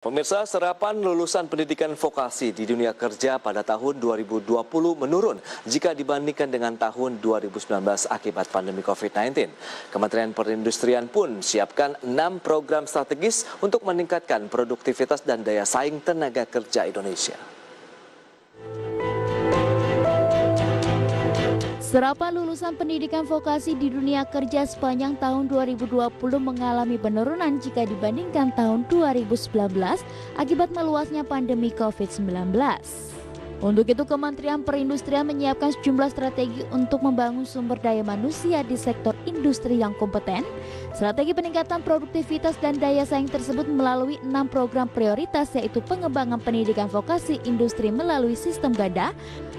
Pemirsa, serapan lulusan pendidikan vokasi di dunia kerja pada tahun 2020 menurun jika dibandingkan dengan tahun 2019 akibat pandemi COVID-19. Kementerian Perindustrian pun siapkan 6 program strategis untuk meningkatkan produktivitas dan daya saing tenaga kerja Indonesia. Serapan lulusan pendidikan vokasi di dunia kerja sepanjang tahun 2020 mengalami penurunan jika dibandingkan tahun 2019 akibat meluasnya pandemi COVID-19. Untuk itu, Kementerian Perindustrian menyiapkan sejumlah strategi untuk membangun sumber daya manusia di sektor industri yang kompeten. Strategi peningkatan produktivitas dan daya saing tersebut melalui 6 program prioritas, yaitu pengembangan pendidikan vokasi industri melalui sistem ganda,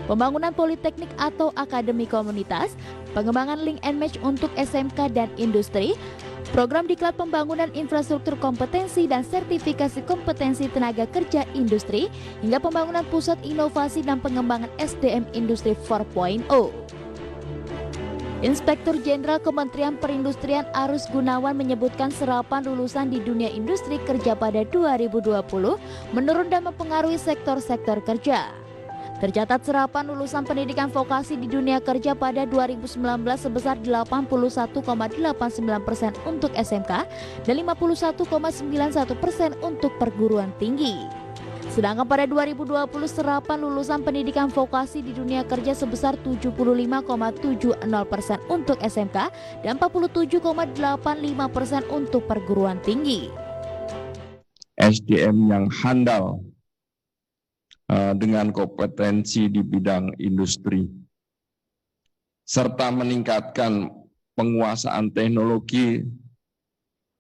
pembangunan politeknik atau akademi komunitas, pengembangan link and match untuk SMK dan industri, program diklat pembangunan infrastruktur kompetensi dan sertifikasi kompetensi tenaga kerja industri, hingga pembangunan pusat inovasi dan pengembangan SDM Industri 4.0. Inspektur Jenderal Kementerian Perindustrian Arus Gunawan menyebutkan serapan lulusan di dunia industri kerja pada 2020 menurun dan mempengaruhi sektor-sektor kerja. Tercatat serapan lulusan pendidikan vokasi di dunia kerja pada 2019 sebesar 81,89% untuk SMK dan 51,91% untuk perguruan tinggi. Sedangkan pada 2020 serapan lulusan pendidikan vokasi di dunia kerja sebesar 75,70% untuk SMK dan 47,85% untuk perguruan tinggi. SDM yang handal dengan kompetensi di bidang industri, serta meningkatkan penguasaan teknologi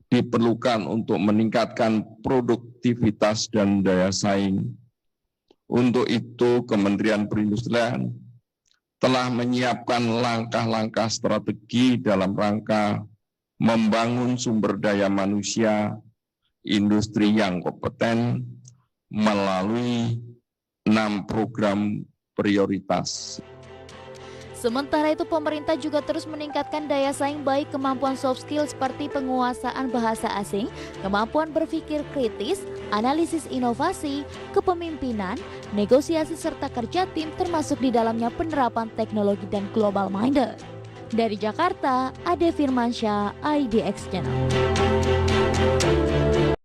diperlukan untuk meningkatkan produktivitas dan daya saing. Untuk itu, Kementerian Perindustrian telah menyiapkan langkah-langkah strategi dalam rangka membangun sumber daya manusia industri yang kompeten melalui 6 program prioritas. Sementara itu, pemerintah juga terus meningkatkan daya saing baik kemampuan soft skill seperti penguasaan bahasa asing, kemampuan berpikir kritis, analisis inovasi, kepemimpinan, negosiasi serta kerja tim, termasuk di dalamnya penerapan teknologi dan global minded. Dari Jakarta, Ade Firmansyah, IDX Channel.